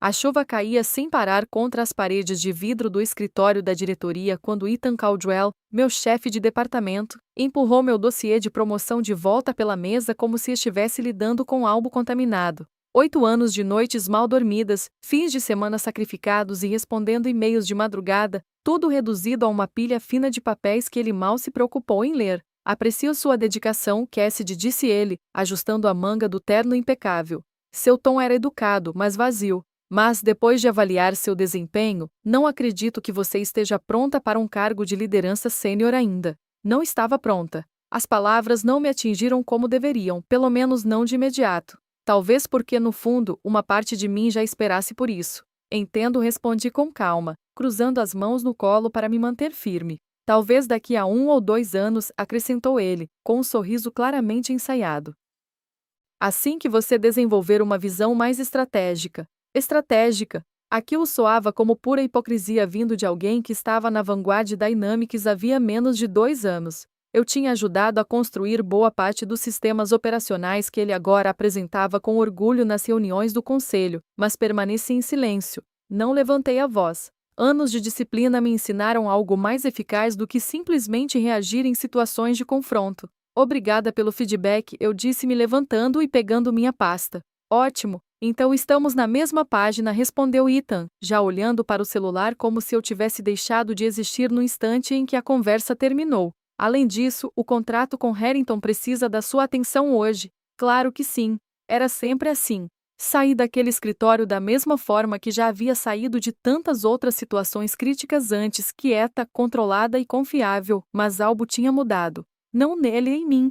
A chuva caía sem parar contra as paredes de vidro do escritório da diretoria quando Ethan Caldwell, meu chefe de departamento, empurrou meu dossiê de promoção de volta pela mesa como se estivesse lidando com algo contaminado. 8 anos de noites mal dormidas, fins de semana sacrificados e respondendo e-mails de madrugada, tudo reduzido a uma pilha fina de papéis que ele mal se preocupou em ler. Aprecio sua dedicação, Cassidy, disse ele, ajustando a manga do terno impecável. Seu tom era educado, mas vazio. Mas, depois de avaliar seu desempenho, não acredito que você esteja pronta para um cargo de liderança sênior ainda. Não estava pronta. As palavras não me atingiram como deveriam, pelo menos não de imediato. Talvez porque, no fundo, uma parte de mim já esperasse por isso. Entendo, respondi com calma, cruzando as mãos no colo para me manter firme. Talvez daqui a 1 ou 2 anos, acrescentou ele, com um sorriso claramente ensaiado. Assim que você desenvolver uma visão mais estratégica. Aquilo soava como pura hipocrisia vindo de alguém que estava na vanguarda da Dynamics havia menos de 2 anos. Eu tinha ajudado a construir boa parte dos sistemas operacionais que ele agora apresentava com orgulho nas reuniões do conselho, mas permaneci em silêncio. Não levantei a voz. Anos de disciplina me ensinaram algo mais eficaz do que simplesmente reagir em situações de confronto. Obrigada pelo feedback, eu disse me levantando e pegando minha pasta. Ótimo, então estamos na mesma página, respondeu Ethan, já olhando para o celular como se eu tivesse deixado de existir no instante em que a conversa terminou. Além disso, o contrato com Harrington precisa da sua atenção hoje. Claro que sim. Era sempre assim. Saí daquele escritório da mesma forma que já havia saído de tantas outras situações críticas antes, quieta, controlada e confiável, mas algo tinha mudado. Não nele e em mim.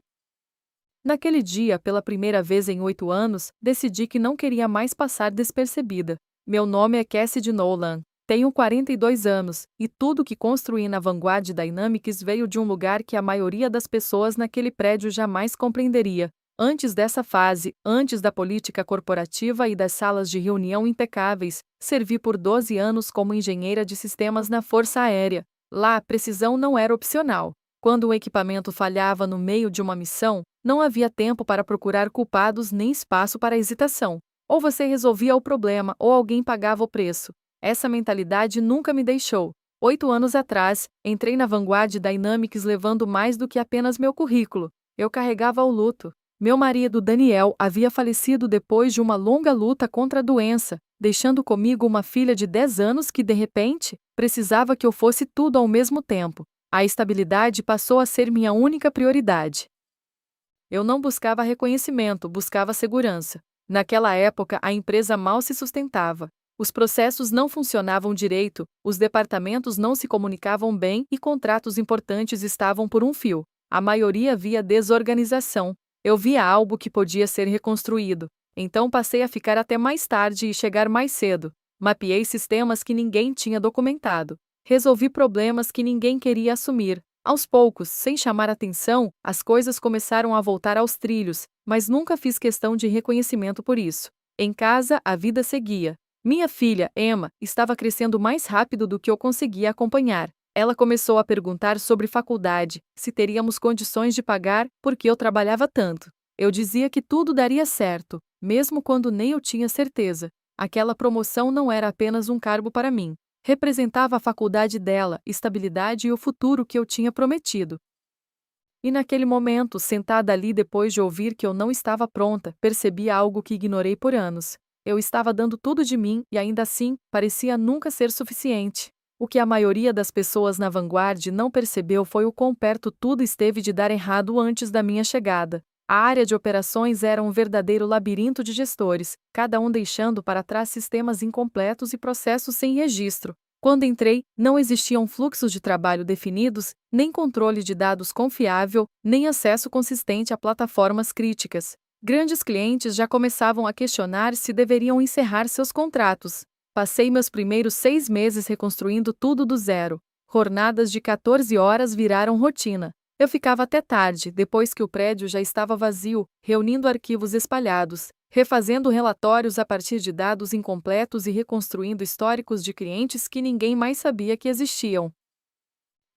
Naquele dia, pela primeira vez em 8 anos, decidi que não queria mais passar despercebida. Meu nome é Cassidy Nolan. Tenho 42 anos, e tudo que construí na Vanguard Dynamics veio de um lugar que a maioria das pessoas naquele prédio jamais compreenderia. Antes dessa fase, antes da política corporativa e das salas de reunião impecáveis, servi por 12 anos como engenheira de sistemas na Força Aérea. Lá, a precisão não era opcional. Quando o equipamento falhava no meio de uma missão, não havia tempo para procurar culpados nem espaço para hesitação. Ou você resolvia o problema, ou alguém pagava o preço. Essa mentalidade nunca me deixou. 8 anos atrás, entrei na Vanguard Dynamics levando mais do que apenas meu currículo. Eu carregava o luto. Meu marido, Daniel, havia falecido depois de uma longa luta contra a doença, deixando comigo uma filha de 10 anos que, de repente, precisava que eu fosse tudo ao mesmo tempo. A estabilidade passou a ser minha única prioridade. Eu não buscava reconhecimento, buscava segurança. Naquela época, a empresa mal se sustentava. Os processos não funcionavam direito, os departamentos não se comunicavam bem e contratos importantes estavam por um fio. A maioria via desorganização. Eu via algo que podia ser reconstruído. Então passei a ficar até mais tarde e chegar mais cedo. Mapeei sistemas que ninguém tinha documentado. Resolvi problemas que ninguém queria assumir. Aos poucos, sem chamar atenção, as coisas começaram a voltar aos trilhos, mas nunca fiz questão de reconhecimento por isso. Em casa, a vida seguia. Minha filha, Emma, estava crescendo mais rápido do que eu conseguia acompanhar. Ela começou a perguntar sobre faculdade, se teríamos condições de pagar, porque eu trabalhava tanto. Eu dizia que tudo daria certo, mesmo quando nem eu tinha certeza. Aquela promoção não era apenas um cargo para mim. Representava a faculdade dela, estabilidade e o futuro que eu tinha prometido. E naquele momento, sentada ali depois de ouvir que eu não estava pronta, percebi algo que ignorei por anos. Eu estava dando tudo de mim e ainda assim, parecia nunca ser suficiente. O que a maioria das pessoas na Vanguard não percebeu foi o quão perto tudo esteve de dar errado antes da minha chegada. A área de operações era um verdadeiro labirinto de gestores, cada um deixando para trás sistemas incompletos e processos sem registro. Quando entrei, não existiam fluxos de trabalho definidos, nem controle de dados confiável, nem acesso consistente a plataformas críticas. Grandes clientes já começavam a questionar se deveriam encerrar seus contratos. Passei meus primeiros 6 meses reconstruindo tudo do zero. Jornadas de 14 horas viraram rotina. Eu ficava até tarde, depois que o prédio já estava vazio, reunindo arquivos espalhados, refazendo relatórios a partir de dados incompletos e reconstruindo históricos de clientes que ninguém mais sabia que existiam.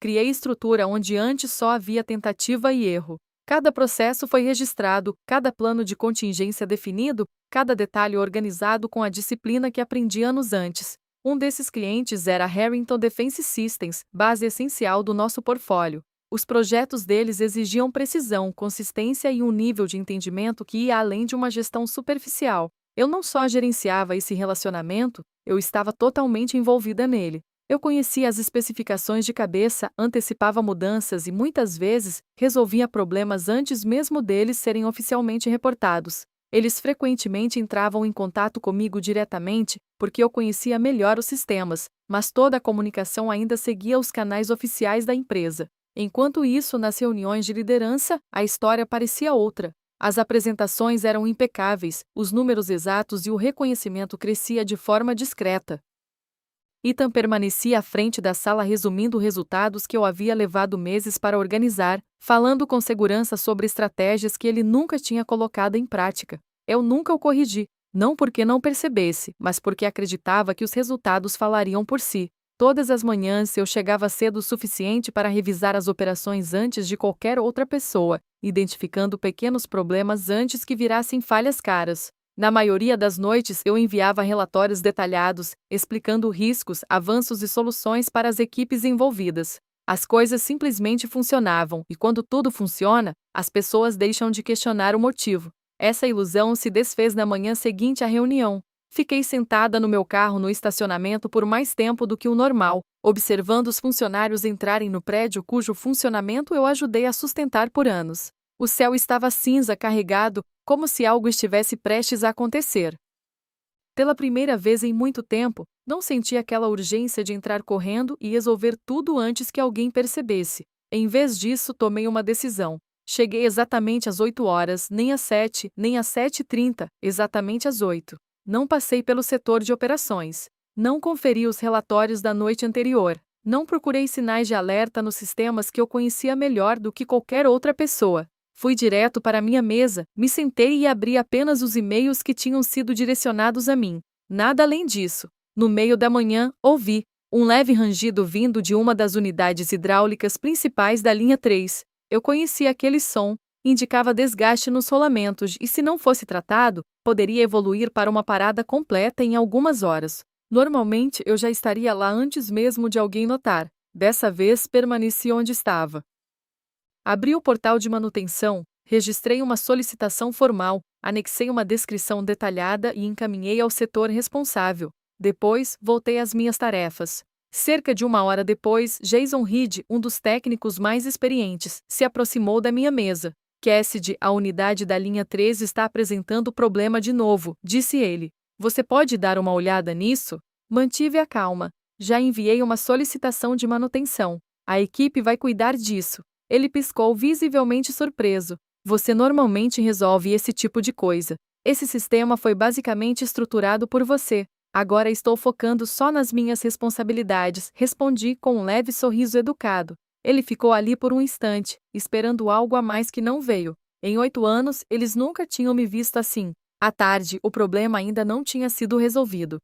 Criei estrutura onde antes só havia tentativa e erro. Cada processo foi registrado, cada plano de contingência definido, cada detalhe organizado com a disciplina que aprendi anos antes. Um desses clientes era a Harrington Defense Systems, base essencial do nosso portfólio. Os projetos deles exigiam precisão, consistência e um nível de entendimento que ia além de uma gestão superficial. Eu não só gerenciava esse relacionamento, eu estava totalmente envolvida nele. Eu conhecia as especificações de cabeça, antecipava mudanças e muitas vezes resolvia problemas antes mesmo deles serem oficialmente reportados. Eles frequentemente entravam em contato comigo diretamente, porque eu conhecia melhor os sistemas, mas toda a comunicação ainda seguia os canais oficiais da empresa. Enquanto isso, nas reuniões de liderança, a história parecia outra. As apresentações eram impecáveis, os números exatos e o reconhecimento crescia de forma discreta. Ethan permanecia à frente da sala resumindo resultados que eu havia levado meses para organizar, falando com segurança sobre estratégias que ele nunca tinha colocado em prática. Eu nunca o corrigi, não porque não percebesse, mas porque acreditava que os resultados falariam por si. Todas as manhãs eu chegava cedo o suficiente para revisar as operações antes de qualquer outra pessoa, identificando pequenos problemas antes que virassem falhas caras. Na maioria das noites eu enviava relatórios detalhados, explicando riscos, avanços e soluções para as equipes envolvidas. As coisas simplesmente funcionavam, e quando tudo funciona, as pessoas deixam de questionar o motivo. Essa ilusão se desfez na manhã seguinte à reunião. Fiquei sentada no meu carro no estacionamento por mais tempo do que o normal, observando os funcionários entrarem no prédio cujo funcionamento eu ajudei a sustentar por anos. O céu estava cinza carregado, como se algo estivesse prestes a acontecer. Pela primeira vez em muito tempo, não senti aquela urgência de entrar correndo e resolver tudo antes que alguém percebesse. Em vez disso, tomei uma decisão. Cheguei exatamente às 8 horas, nem às 7, nem às 7h30, exatamente às 8. Não passei pelo setor de operações. Não conferi os relatórios da noite anterior. Não procurei sinais de alerta nos sistemas que eu conhecia melhor do que qualquer outra pessoa. Fui direto para minha mesa, me sentei e abri apenas os e-mails que tinham sido direcionados a mim. Nada além disso. No meio da manhã, ouvi um leve rangido vindo de uma das unidades hidráulicas principais da linha 3. Eu conhecia aquele som, indicava desgaste nos rolamentos e, se não fosse tratado, poderia evoluir para uma parada completa em algumas horas. Normalmente, eu já estaria lá antes mesmo de alguém notar. Dessa vez, permaneci onde estava. Abri o portal de manutenção, registrei uma solicitação formal, anexei uma descrição detalhada e encaminhei ao setor responsável. Depois, voltei às minhas tarefas. Cerca de 1 hora depois, Jason Reed, um dos técnicos mais experientes, se aproximou da minha mesa. Cassidy, a unidade da linha 3 está apresentando problema de novo, disse ele. Você pode dar uma olhada nisso? Mantive a calma. Já enviei uma solicitação de manutenção. A equipe vai cuidar disso. Ele piscou visivelmente surpreso. Você normalmente resolve esse tipo de coisa. Esse sistema foi basicamente estruturado por você. Agora estou focando só nas minhas responsabilidades, respondi com um leve sorriso educado. Ele ficou ali por um instante, esperando algo a mais que não veio. Em 8 anos, eles nunca tinham me visto assim. À tarde, o problema ainda não tinha sido resolvido.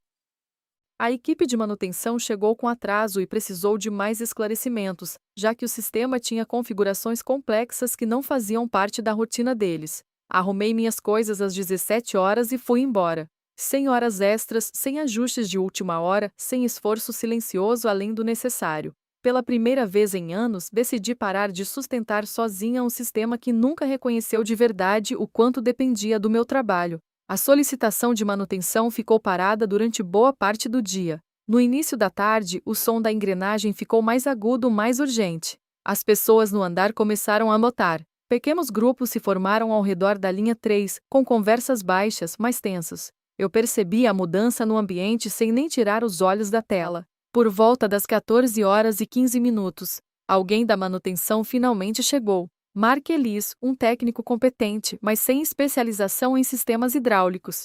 A equipe de manutenção chegou com atraso e precisou de mais esclarecimentos, já que o sistema tinha configurações complexas que não faziam parte da rotina deles. Arrumei minhas coisas às 17 horas e fui embora. Sem horas extras, sem ajustes de última hora, sem esforço silencioso além do necessário. Pela primeira vez em anos, decidi parar de sustentar sozinha um sistema que nunca reconheceu de verdade o quanto dependia do meu trabalho. A solicitação de manutenção ficou parada durante boa parte do dia. No início da tarde, o som da engrenagem ficou mais agudo, mais urgente. As pessoas no andar começaram a notar. Pequenos grupos se formaram ao redor da linha 3, com conversas baixas, mais tensas. Eu percebi a mudança no ambiente sem nem tirar os olhos da tela. Por volta das 14h15, alguém da manutenção finalmente chegou. Mark Ellis, um técnico competente, mas sem especialização em sistemas hidráulicos.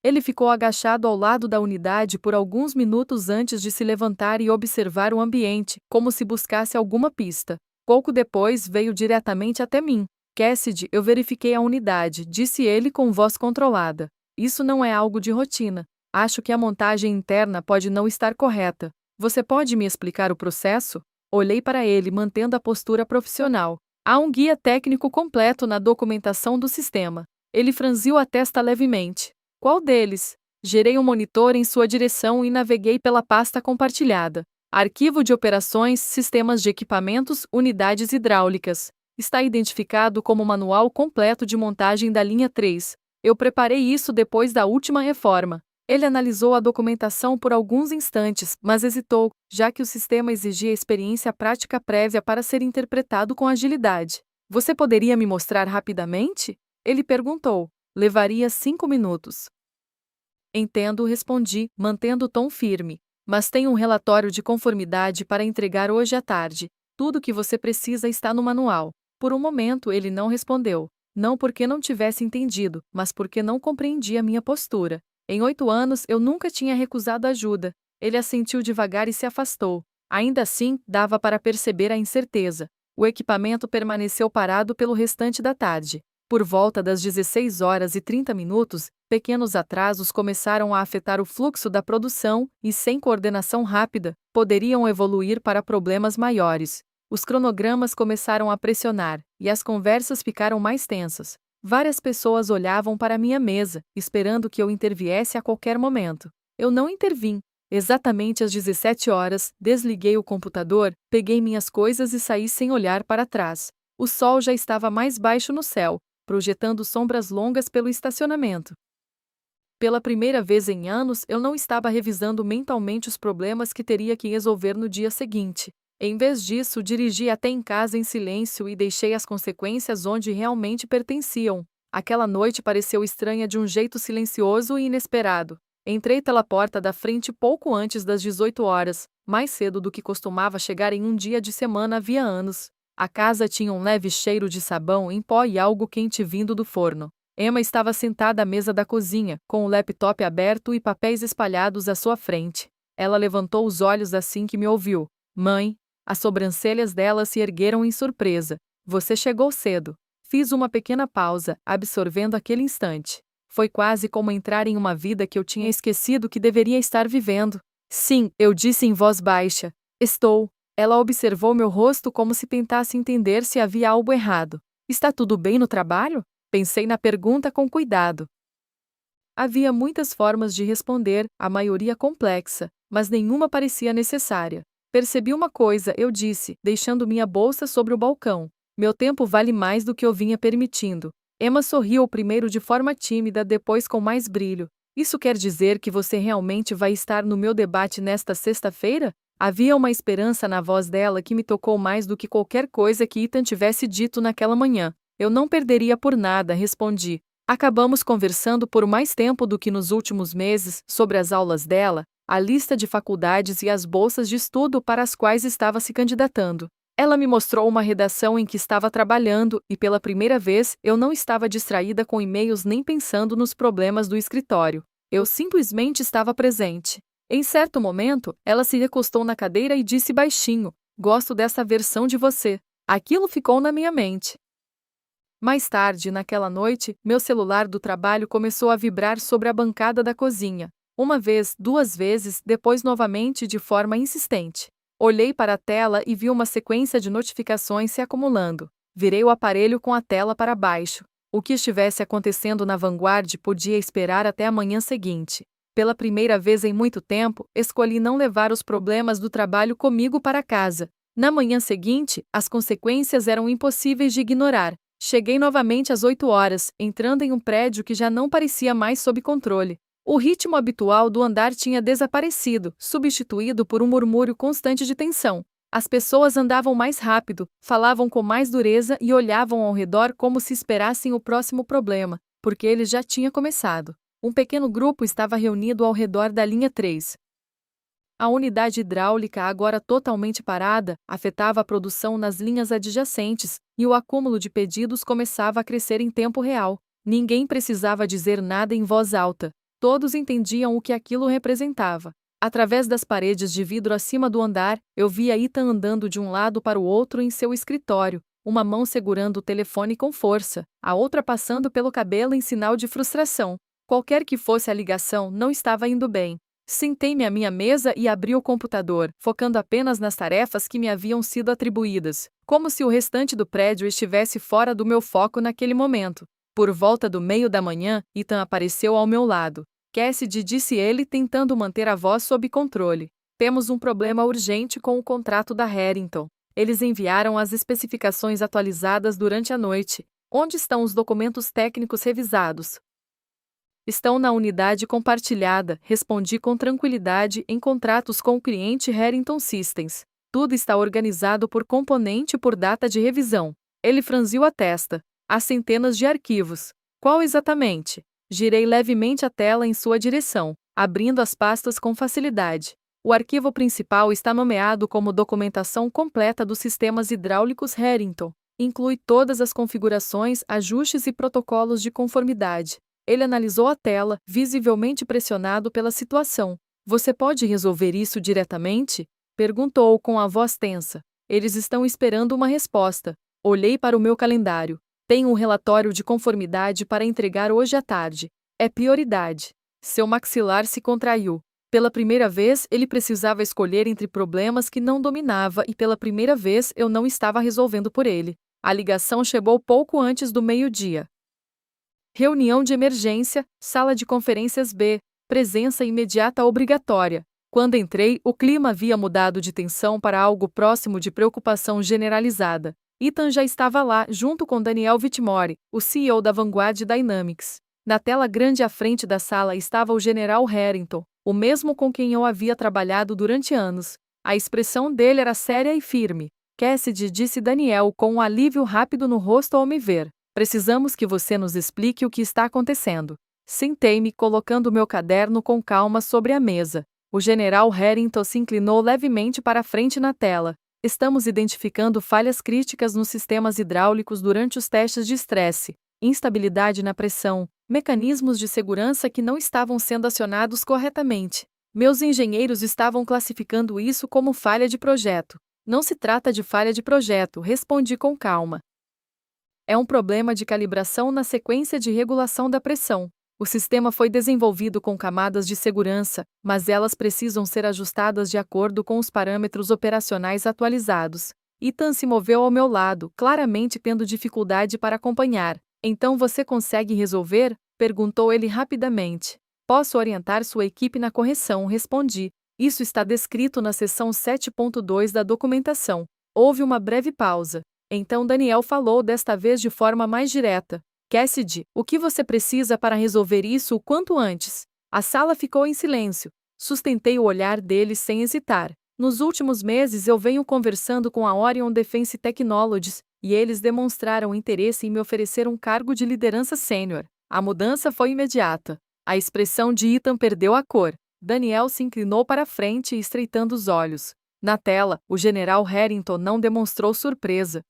Ele ficou agachado ao lado da unidade por alguns minutos antes de se levantar e observar o ambiente, como se buscasse alguma pista. Pouco depois veio diretamente até mim. Cassidy, eu verifiquei a unidade, disse ele com voz controlada. Isso não é algo de rotina. Acho que a montagem interna pode não estar correta. Você pode me explicar o processo? Olhei para ele, mantendo a postura profissional. Há um guia técnico completo na documentação do sistema. Ele franziu a testa levemente. Qual deles? Gerei um monitor em sua direção e naveguei pela pasta compartilhada. Arquivo de operações, sistemas de equipamentos, unidades hidráulicas. Está identificado como manual completo de montagem da linha 3. Eu preparei isso depois da última reforma. Ele analisou a documentação por alguns instantes, mas hesitou, já que o sistema exigia experiência prática prévia para ser interpretado com agilidade. Você poderia me mostrar rapidamente? Ele perguntou. Levaria 5 minutos. Entendo, respondi, mantendo o tom firme. Mas tenho um relatório de conformidade para entregar hoje à tarde. Tudo o que você precisa está no manual. Por um momento ele não respondeu. Não porque não tivesse entendido, mas porque não compreendia minha postura. Em 8 anos eu nunca tinha recusado ajuda. Ele assentiu devagar e se afastou. Ainda assim, dava para perceber a incerteza. O equipamento permaneceu parado pelo restante da tarde. Por volta das 16h30, pequenos atrasos começaram a afetar o fluxo da produção e, sem coordenação rápida, poderiam evoluir para problemas maiores. Os cronogramas começaram a pressionar, e as conversas ficaram mais tensas. Várias pessoas olhavam para minha mesa, esperando que eu interviesse a qualquer momento. Eu não intervim. Exatamente às 17 horas, desliguei o computador, peguei minhas coisas e saí sem olhar para trás. O sol já estava mais baixo no céu, projetando sombras longas pelo estacionamento. Pela primeira vez em anos, eu não estava revisando mentalmente os problemas que teria que resolver no dia seguinte. Em vez disso, dirigi até em casa em silêncio e deixei as consequências onde realmente pertenciam. Aquela noite pareceu estranha de um jeito silencioso e inesperado. Entrei pela porta da frente pouco antes das 18 horas, mais cedo do que costumava chegar em um dia de semana havia anos. A casa tinha um leve cheiro de sabão em pó e algo quente vindo do forno. Emma estava sentada à mesa da cozinha, com o laptop aberto e papéis espalhados à sua frente. Ela levantou os olhos assim que me ouviu. Mãe, as sobrancelhas dela se ergueram em surpresa. Você chegou cedo. Fiz uma pequena pausa, absorvendo aquele instante. Foi quase como entrar em uma vida que eu tinha esquecido que deveria estar vivendo. Sim, eu disse em voz baixa. Estou. Ela observou meu rosto como se tentasse entender se havia algo errado. Está tudo bem no trabalho? Pensei na pergunta com cuidado. Havia muitas formas de responder, a maioria complexa, mas nenhuma parecia necessária. Percebi uma coisa, eu disse, deixando minha bolsa sobre o balcão. Meu tempo vale mais do que eu vinha permitindo. Emma sorriu primeiro de forma tímida, depois com mais brilho. Isso quer dizer que você realmente vai estar no meu debate nesta sexta-feira? Havia uma esperança na voz dela que me tocou mais do que qualquer coisa que Ethan tivesse dito naquela manhã. Eu não perderia por nada, respondi. Acabamos conversando por mais tempo do que nos últimos meses sobre as aulas dela, a lista de faculdades e as bolsas de estudo para as quais estava se candidatando. Ela me mostrou uma redação em que estava trabalhando e, pela primeira vez, eu não estava distraída com e-mails nem pensando nos problemas do escritório. Eu simplesmente estava presente. Em certo momento, ela se recostou na cadeira e disse baixinho: Gosto dessa versão de você. Aquilo ficou na minha mente. Mais tarde, naquela noite, meu celular do trabalho começou a vibrar sobre a bancada da cozinha. Uma vez, 2 vezes, depois novamente de forma insistente. Olhei para a tela e vi uma sequência de notificações se acumulando. Virei o aparelho com a tela para baixo. O que estivesse acontecendo na Vanguard podia esperar até a manhã seguinte. Pela primeira vez em muito tempo, escolhi não levar os problemas do trabalho comigo para casa. Na manhã seguinte, as consequências eram impossíveis de ignorar. Cheguei novamente às 8 horas, entrando em um prédio que já não parecia mais sob controle. O ritmo habitual do andar tinha desaparecido, substituído por um murmúrio constante de tensão. As pessoas andavam mais rápido, falavam com mais dureza e olhavam ao redor como se esperassem o próximo problema, porque ele já tinha começado. Um pequeno grupo estava reunido ao redor da linha 3. A unidade hidráulica, agora totalmente parada, afetava a produção nas linhas adjacentes, e o acúmulo de pedidos começava a crescer em tempo real. Ninguém precisava dizer nada em voz alta. Todos entendiam o que aquilo representava. Através das paredes de vidro acima do andar, eu via Ethan andando de um lado para o outro em seu escritório, uma mão segurando o telefone com força, a outra passando pelo cabelo em sinal de frustração. Qualquer que fosse a ligação, não estava indo bem. Sentei-me à minha mesa e abri o computador, focando apenas nas tarefas que me haviam sido atribuídas, como se o restante do prédio estivesse fora do meu foco naquele momento. Por volta do meio da manhã, Ethan apareceu ao meu lado. Cassidy, disse ele, tentando manter a voz sob controle. Temos um problema urgente com o contrato da Harrington. Eles enviaram as especificações atualizadas durante a noite. Onde estão os documentos técnicos revisados? Estão na unidade compartilhada, respondi com tranquilidade, em contratos com o cliente Harrington Systems. Tudo está organizado por componente e por data de revisão. Ele franziu a testa. Há centenas de arquivos. Qual exatamente? Girei levemente a tela em sua direção, abrindo as pastas com facilidade. O arquivo principal está nomeado como Documentação Completa dos Sistemas Hidráulicos Harrington. Inclui todas as configurações, ajustes e protocolos de conformidade. Ele analisou a tela, visivelmente pressionado pela situação. Você pode resolver isso diretamente? Perguntou com a voz tensa. Eles estão esperando uma resposta. Olhei para o meu calendário. Tenho um relatório de conformidade para entregar hoje à tarde. É prioridade. Seu maxilar se contraiu. Pela primeira vez, ele precisava escolher entre problemas que não dominava e pela primeira vez eu não estava resolvendo por ele. A ligação chegou pouco antes do meio-dia. Reunião de emergência, sala de conferências B, presença imediata obrigatória. Quando entrei, o clima havia mudado de tensão para algo próximo de preocupação generalizada. Ethan já estava lá, junto com Daniel Whitmore, o CEO da Vanguard Dynamics. Na tela grande à frente da sala estava o General Harrington, o mesmo com quem eu havia trabalhado durante anos. A expressão dele era séria e firme. Cassidy, disse Daniel com um alívio rápido no rosto ao me ver. Precisamos que você nos explique o que está acontecendo. Sentei-me, colocando meu caderno com calma sobre a mesa. O General Harrington se inclinou levemente para a frente na tela. Estamos identificando falhas críticas nos sistemas hidráulicos durante os testes de estresse, instabilidade na pressão, mecanismos de segurança que não estavam sendo acionados corretamente. Meus engenheiros estavam classificando isso como falha de projeto. Não se trata de falha de projeto, respondi com calma. É um problema de calibração na sequência de regulação da pressão. O sistema foi desenvolvido com camadas de segurança, mas elas precisam ser ajustadas de acordo com os parâmetros operacionais atualizados. Ethan se moveu ao meu lado, claramente tendo dificuldade para acompanhar. Então você consegue resolver? Perguntou ele rapidamente. Posso orientar sua equipe na correção, respondi. Isso está descrito na seção 7.2 da documentação. Houve uma breve pausa. Então Daniel falou desta vez de forma mais direta. Cassidy, o que você precisa para resolver isso o quanto antes? A sala ficou em silêncio. Sustentei o olhar dele sem hesitar. Nos últimos meses eu venho conversando com a Orion Defense Technologies, e eles demonstraram interesse em me oferecer um cargo de liderança sênior. A mudança foi imediata. A expressão de Ethan perdeu a cor. Daniel se inclinou para a frente, estreitando os olhos. Na tela, o General Harrington não demonstrou surpresa.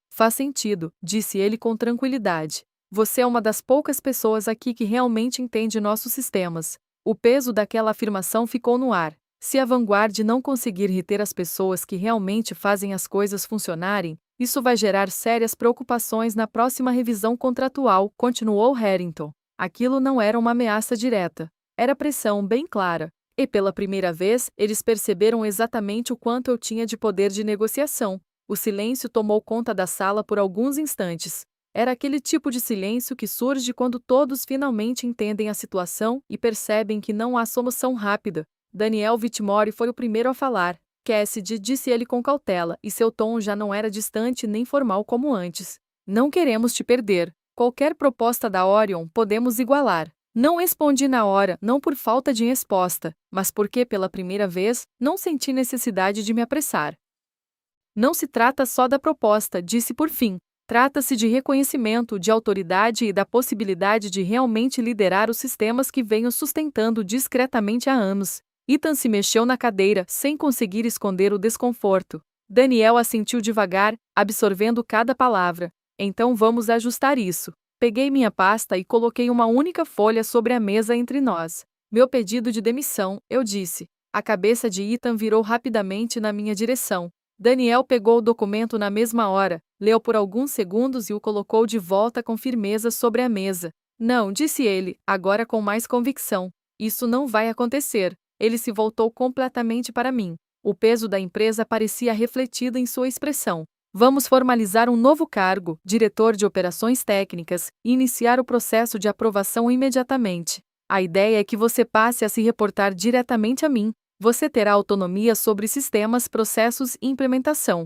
Faz sentido, disse ele com tranquilidade. Você é uma das poucas pessoas aqui que realmente entende nossos sistemas. O peso daquela afirmação ficou no ar. Se a Vanguard não conseguir reter as pessoas que realmente fazem as coisas funcionarem, isso vai gerar sérias preocupações na próxima revisão contratual, continuou Harrington. Aquilo não era uma ameaça direta. Era pressão bem clara. E pela primeira vez, eles perceberam exatamente o quanto eu tinha de poder de negociação. O silêncio tomou conta da sala por alguns instantes. Era aquele tipo de silêncio que surge quando todos finalmente entendem a situação e percebem que não há solução rápida. Daniel Whitmore foi o primeiro a falar. Cassidy, disse ele com cautela, e seu tom já não era distante nem formal como antes. Não queremos te perder. Qualquer proposta da Orion podemos igualar. Não respondi na hora, não por falta de resposta, mas porque, pela primeira vez, não senti necessidade de me apressar. Não se trata só da proposta, disse por fim. Trata-se de reconhecimento, de autoridade e da possibilidade de realmente liderar os sistemas que venho sustentando discretamente há anos. Ethan se mexeu na cadeira, sem conseguir esconder o desconforto. Daniel assentiu devagar, absorvendo cada palavra. Então vamos ajustar isso. Peguei minha pasta e coloquei uma única folha sobre a mesa entre nós. Meu pedido de demissão, eu disse. A cabeça de Ethan virou rapidamente na minha direção. Daniel pegou o documento na mesma hora, leu por alguns segundos e o colocou de volta com firmeza sobre a mesa. Não, disse ele, agora com mais convicção. Isso não vai acontecer. Ele se voltou completamente para mim. O peso da empresa parecia refletido em sua expressão. Vamos formalizar um novo cargo, diretor de operações técnicas, e iniciar o processo de aprovação imediatamente. A ideia é que você passe a se reportar diretamente a mim. Você terá autonomia sobre sistemas, processos e implementação.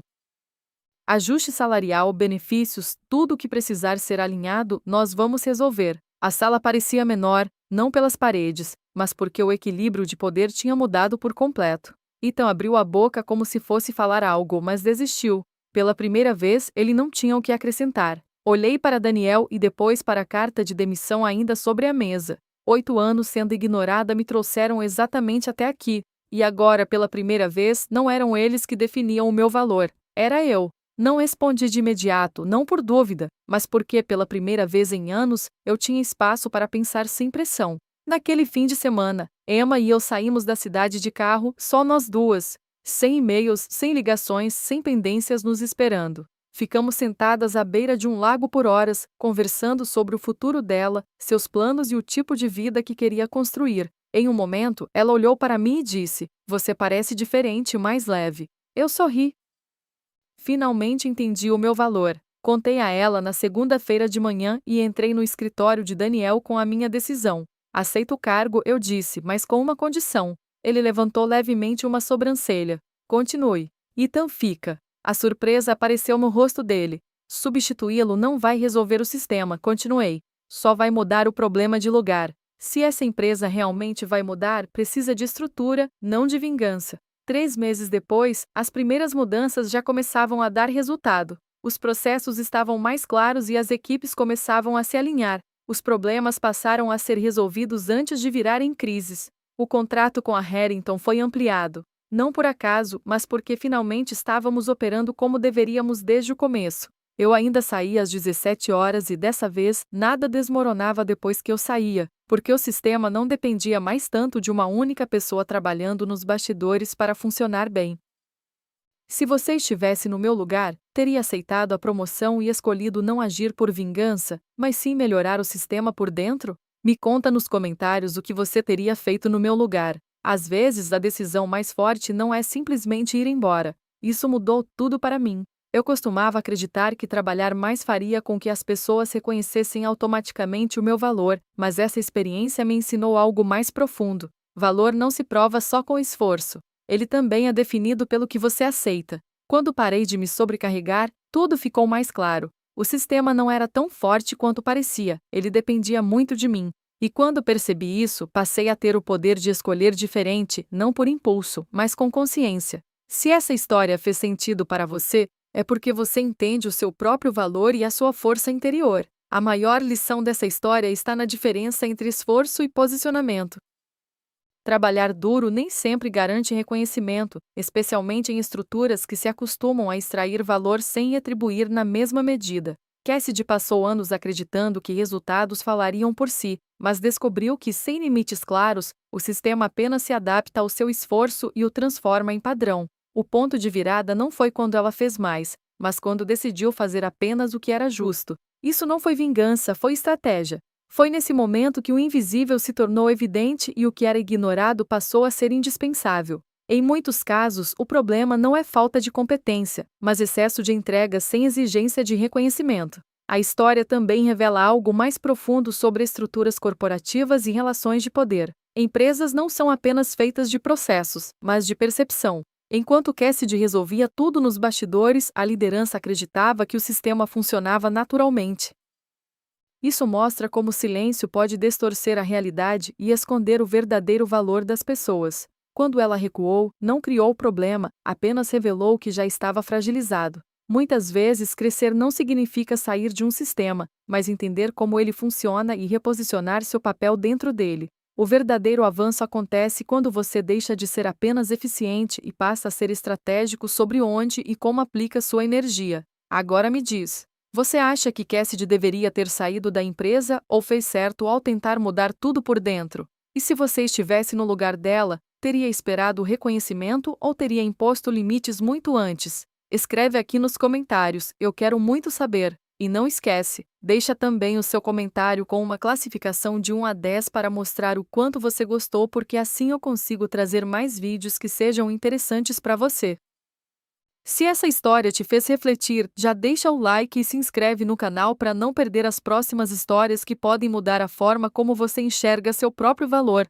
Ajuste salarial, benefícios, tudo o que precisar ser alinhado, nós vamos resolver. A sala parecia menor, não pelas paredes, mas porque o equilíbrio de poder tinha mudado por completo. Ethan abriu a boca como se fosse falar algo, mas desistiu. Pela primeira vez, ele não tinha o que acrescentar. Olhei para Daniel e depois para a carta de demissão ainda sobre a mesa. 8 anos sendo ignorada me trouxeram exatamente até aqui. E agora, pela primeira vez, não eram eles que definiam o meu valor. Era eu. Não respondi de imediato, não por dúvida, mas porque, pela primeira vez em anos, eu tinha espaço para pensar sem pressão. Naquele fim de semana, Emma e eu saímos da cidade de carro, só nós duas. Sem e-mails, sem ligações, sem pendências nos esperando. Ficamos sentadas à beira de um lago por horas, conversando sobre o futuro dela, seus planos e o tipo de vida que queria construir. Em um momento, ela olhou para mim e disse: "Você parece diferente e mais leve." Eu sorri. Finalmente entendi o meu valor. Contei a ela na segunda-feira de manhã e entrei no escritório de Daniel com a minha decisão. Aceito o cargo, eu disse, mas com uma condição. Ele levantou levemente uma sobrancelha. Continue. Ethan fica. A surpresa apareceu no rosto dele. Substituí-lo não vai resolver o sistema, continuei. Só vai mudar o problema de lugar. Se essa empresa realmente vai mudar, precisa de estrutura, não de vingança. 3 meses depois, as primeiras mudanças já começavam a dar resultado. Os processos estavam mais claros e as equipes começavam a se alinhar. Os problemas passaram a ser resolvidos antes de virarem crises. O contrato com a Harrington foi ampliado. Não por acaso, mas porque finalmente estávamos operando como deveríamos desde o começo. Eu ainda saía às 17 horas e dessa vez, nada desmoronava depois que eu saía, porque o sistema não dependia mais tanto de uma única pessoa trabalhando nos bastidores para funcionar bem. Se você estivesse no meu lugar, teria aceitado a promoção e escolhido não agir por vingança, mas sim melhorar o sistema por dentro? Me conta nos comentários o que você teria feito no meu lugar. Às vezes a decisão mais forte não é simplesmente ir embora. Isso mudou tudo para mim. Eu costumava acreditar que trabalhar mais faria com que as pessoas reconhecessem automaticamente o meu valor, mas essa experiência me ensinou algo mais profundo. Valor não se prova só com esforço. Ele também é definido pelo que você aceita. Quando parei de me sobrecarregar, tudo ficou mais claro. O sistema não era tão forte quanto parecia, ele dependia muito de mim. E quando percebi isso, passei a ter o poder de escolher diferente, não por impulso, mas com consciência. Se essa história fez sentido para você, é porque você entende o seu próprio valor e a sua força interior. A maior lição dessa história está na diferença entre esforço e posicionamento. Trabalhar duro nem sempre garante reconhecimento, especialmente em estruturas que se acostumam a extrair valor sem atribuir na mesma medida. Cassidy passou anos acreditando que resultados falariam por si, mas descobriu que, sem limites claros, o sistema apenas se adapta ao seu esforço e o transforma em padrão. O ponto de virada não foi quando ela fez mais, mas quando decidiu fazer apenas o que era justo. Isso não foi vingança, foi estratégia. Foi nesse momento que o invisível se tornou evidente e o que era ignorado passou a ser indispensável. Em muitos casos, o problema não é falta de competência, mas excesso de entrega sem exigência de reconhecimento. A história também revela algo mais profundo sobre estruturas corporativas e relações de poder. Empresas não são apenas feitas de processos, mas de percepção. Enquanto Cassidy resolvia tudo nos bastidores, a liderança acreditava que o sistema funcionava naturalmente. Isso mostra como o silêncio pode distorcer a realidade e esconder o verdadeiro valor das pessoas. Quando ela recuou, não criou o problema, apenas revelou que já estava fragilizado. Muitas vezes, crescer não significa sair de um sistema, mas entender como ele funciona e reposicionar seu papel dentro dele. O verdadeiro avanço acontece quando você deixa de ser apenas eficiente e passa a ser estratégico sobre onde e como aplica sua energia. Agora me diz, você acha que Cassidy deveria ter saído da empresa ou fez certo ao tentar mudar tudo por dentro? E se você estivesse no lugar dela, teria esperado o reconhecimento ou teria imposto limites muito antes? Escreve aqui nos comentários, eu quero muito saber. E não esquece, deixa também o seu comentário com uma classificação de 1 a 10 para mostrar o quanto você gostou, porque assim eu consigo trazer mais vídeos que sejam interessantes para você. Se essa história te fez refletir, já deixa o like e se inscreve no canal para não perder as próximas histórias que podem mudar a forma como você enxerga seu próprio valor.